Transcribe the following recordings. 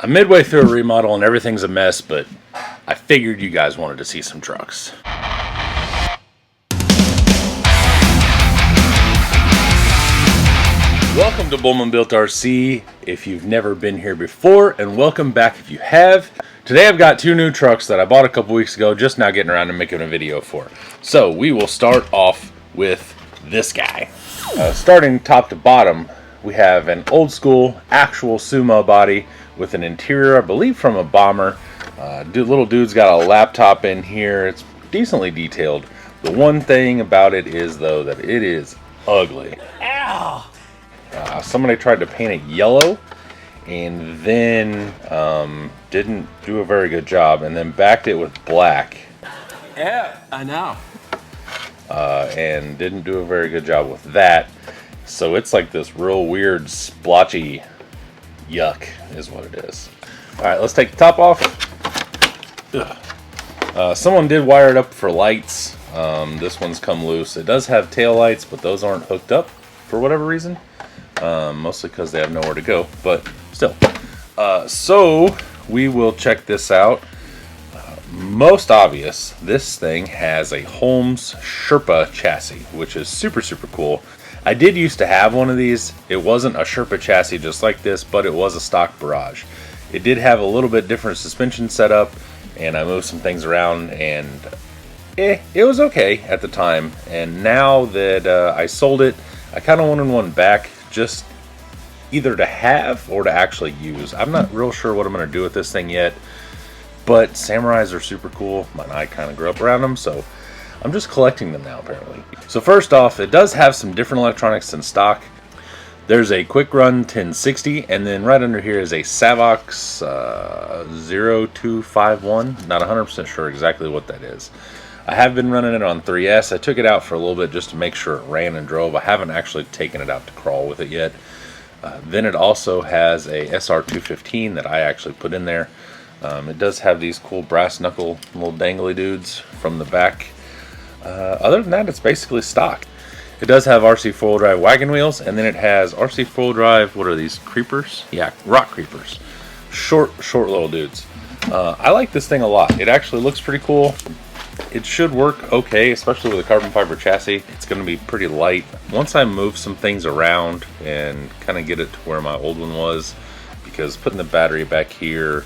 I'm midway through a remodel and everything's a mess, but I figured you guys wanted to see some trucks. Welcome to Bullman Built RC if you've never been here before, and welcome back if you have. Today I've got two new trucks that I bought a couple weeks ago, just now getting around to making a video for. So we will start off with this guy. Starting top to bottom, we have an old school actual Sumo body with an interior, I believe from a bomber. Little dude's got a laptop in here. It's decently detailed. The one thing about it is though that it is ugly. Ow! Somebody tried to paint it yellow and then didn't do a very good job, and then backed it with black. Yeah, I know. And didn't do a very good job with that. So it's like this real weird splotchy yuck is what it is. Alright, let's take the top off. Someone did wire it up for lights. This one's come loose. It does have tail lights, but those aren't hooked up for whatever reason. Mostly because they have nowhere to go, but still. So we will check this out. Most obvious, this thing has a Holmes Sherpa chassis, which is super cool. I did used to have one of these. It wasn't a Sherpa chassis just like this, but it was a stock Barrage. It did have a little bit different suspension setup, and I moved some things around, and it was okay at the time. And now that I sold it, I kind of wanted one back, just either to have or to actually use. I'm not real sure what I'm going to do with this thing yet, but Samurais are super cool, and I kind of grew up around them, so I'm just collecting them now apparently. So first off, it does have some different electronics than stock. There's a Quick Run 1060, and then right under here is a Savox 0251. Not 100% sure exactly what that is. I have been running it on 3S. I took it out for a little bit just to make sure it ran and drove. I haven't actually taken it out to crawl with it yet. Then it also has a SR215 that I actually put in there. It does have these cool brass knuckle little dangly dudes from the back. Other than that, it's basically stock. It does have RC four-wheel drive wagon wheels, and then it has RC four-wheel drive, what are these, creepers? Yeah, rock creepers. Short little dudes. I like this thing a lot. It actually looks pretty cool. It should work okay, especially with a carbon fiber chassis. It's going to be pretty light. Once I move some things around and kind of get it to where my old one was, because putting the battery back here,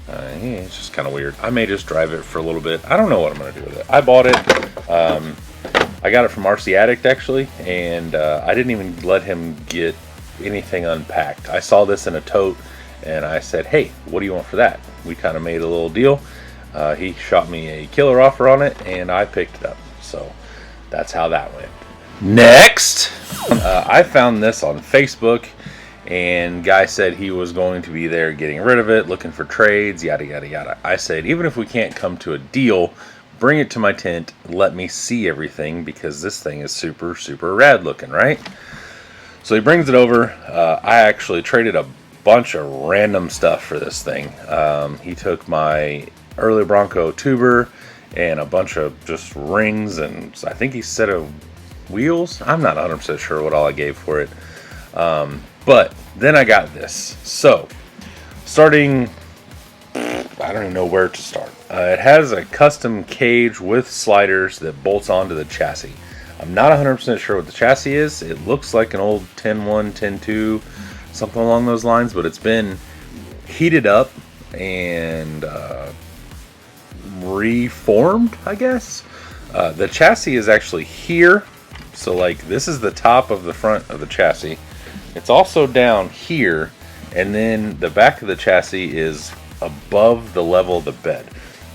it's just kind of weird. I may just drive it for a little bit. I don't know what I'm going to do with it. I bought it. I got it from RC Addict actually, and I didn't even let him get anything unpacked. I saw this in a tote, and I said, hey, what do you want for that? We kind of made a little deal. He shot me a killer offer on it, and I picked it up. So that's how that went. Next, I found this on Facebook, and guy said he was going to be there getting rid of it, looking for trades, yada yada yada. I said, even if we can't come to a deal, bring it to my tent, let me see everything, because this thing is super rad looking, right? So he brings it over. I actually traded a bunch of random stuff for this thing. He took my early Bronco tuber and a bunch of just rings, and I think he said of wheels. I'm not 100% sure what all I gave for it. But then I got this. So starting, I don't even know where to start. It has a custom cage with sliders that bolts onto the chassis. I'm not 100% sure what the chassis is. It looks like an old 10.1, 10.2, something along those lines, but it's been heated up and reformed, I guess. The chassis is actually here. So like this is the top of the front of the chassis. It's also down here, and then the back of the chassis is above the level of the bed.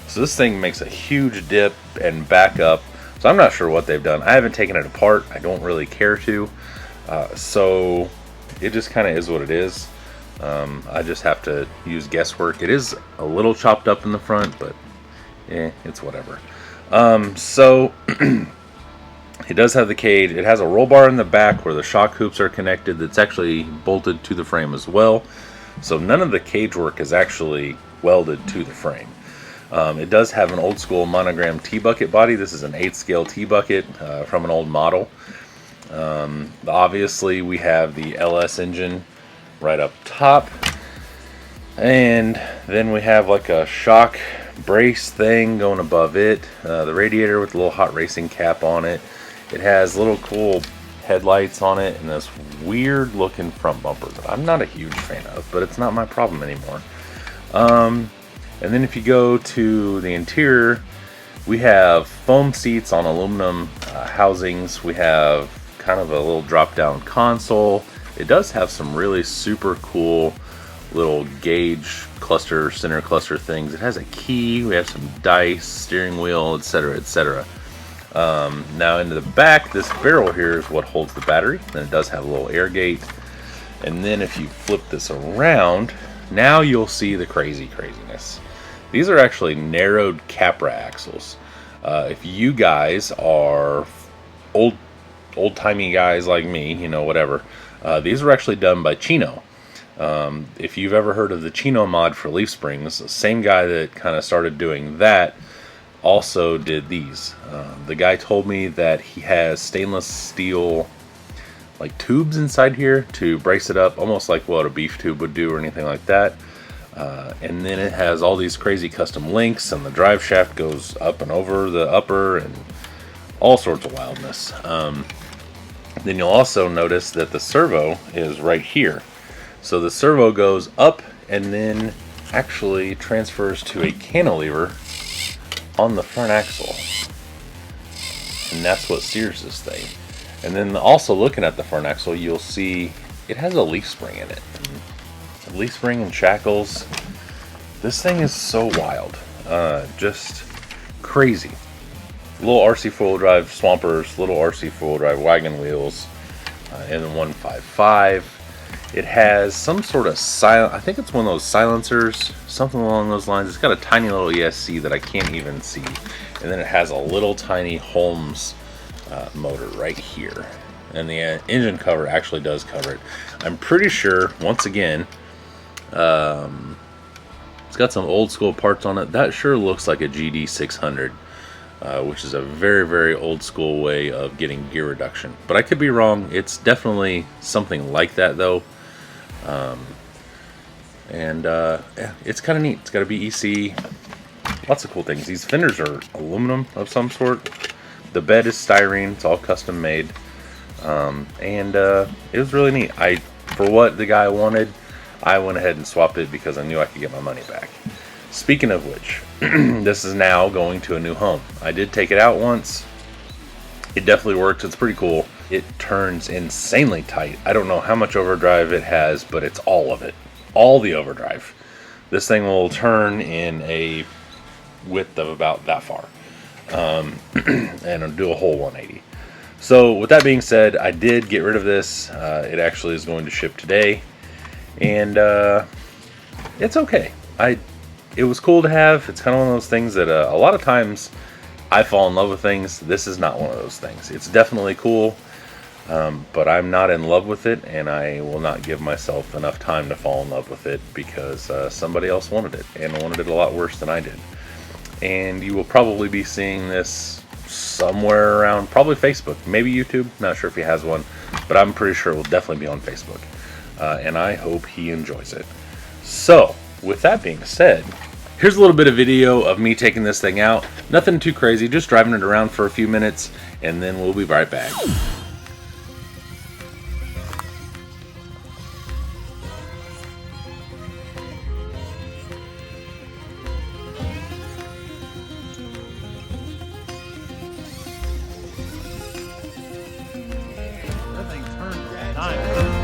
So this thing makes a huge dip and back up. So I'm not sure what they've done. I haven't taken it apart. I don't really care to. So it just kind of is what it is. I just have to use guesswork. It is a little chopped up in the front, but it's whatever. So it does have the cage. It has a roll bar in the back where the shock hoops are connected that's actually bolted to the frame as well. So none of the cage work is actually welded to the frame. It does have an old school monogram T-bucket body. This is an 8 scale T-bucket from an old model. Obviously we have the LS engine right up top. And then we have like a shock brace thing going above it. The radiator with a little hot racing cap on it. It has little cool headlights on it and this weird looking front bumper that I'm not a huge fan of, but it's not my problem anymore. And then if you go to the interior, we have foam seats on aluminum housings. We have kind of a little drop down console. It does have some really super cool little gauge cluster, center cluster things. It has a key. We have some dice, steering wheel, etc., etc. Now into the back, this barrel here is what holds the battery. And it does have a little air gate. And then if you flip this around, now you'll see the craziness. These are actually narrowed Capra axles. If you guys are old-timey guys like me, you know, whatever, these were actually done by Chino. If you've ever heard of the Chino mod for leaf springs, the same guy that kind of started doing that also did these. The guy told me that he has stainless steel like tubes inside here to brace it up, almost like what a beef tube would do or anything like that. And then it has all these crazy custom links, and the drive shaft goes up and over the upper and all sorts of wildness. Then you'll also notice that the servo is right here. So the servo goes up and then actually transfers to a cantilever on the front axle. And that's what steers this thing. And then also looking at the front axle, you'll see it has a leaf spring in it. A leaf spring and shackles. This thing is so wild. Just crazy. Little RC four-wheel drive swampers, little RC four-wheel drive wagon wheels, and the 155. It has some sort of I think it's one of those silencers, something along those lines. It's got a tiny little ESC that I can't even see. And then it has a little tiny Holmes motor right here. And the engine cover actually does cover it. I'm pretty sure, once again, it's got some old school parts on it. That sure looks like a GD 600. Which is a very, very old school way of getting gear reduction. But I could be wrong. It's definitely something like that, though. Yeah, it's kind of neat. It's got a BEC. Lots of cool things. These fenders are aluminum of some sort. The bed is styrene. It's all custom made. It was really neat. For what the guy wanted, I went ahead and swapped it because I knew I could get my money back. Speaking of which, this is now going to a new home. I did take it out once. It definitely works. It's pretty cool. It turns insanely tight. I don't know how much overdrive it has, but it's all of it. All the overdrive. This thing will turn in a width of about that far. And it'll do a whole 180. So with that being said, I did get rid of this. It actually is going to ship today. And it's okay. It was cool to have. It's kind of one of those things that a lot of times I fall in love with things. This is not one of those things. It's definitely cool, but I'm not in love with it, and I will not give myself enough time to fall in love with it because somebody else wanted it, and wanted it a lot worse than I did. And you will probably be seeing this somewhere around, probably Facebook, maybe YouTube. Not sure if he has one, but I'm pretty sure it will definitely be on Facebook. And I hope he enjoys it. So, with that being said, here's a little bit of video of me taking this thing out. Nothing too crazy, just driving it around for a few minutes, and then we'll be right back. That thing turns nice.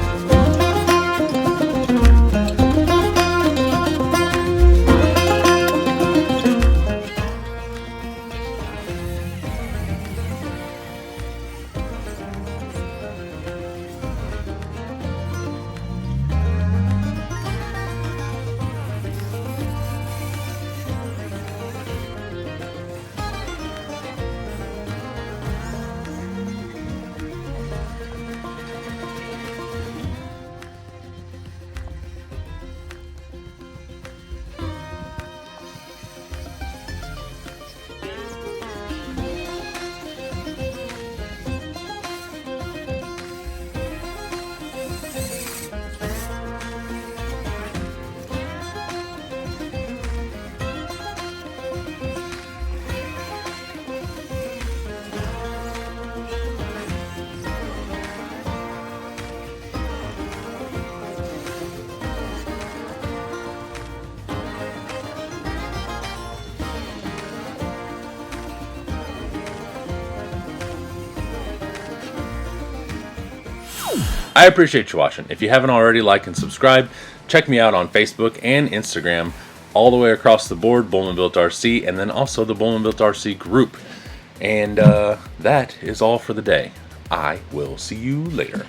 I appreciate you watching. If you haven't already, like and subscribe. Check me out on Facebook and Instagram, all the way across the board, Bullman Built RC, and then also the Bullman Built RC group. And that is all for the day. I will see you later.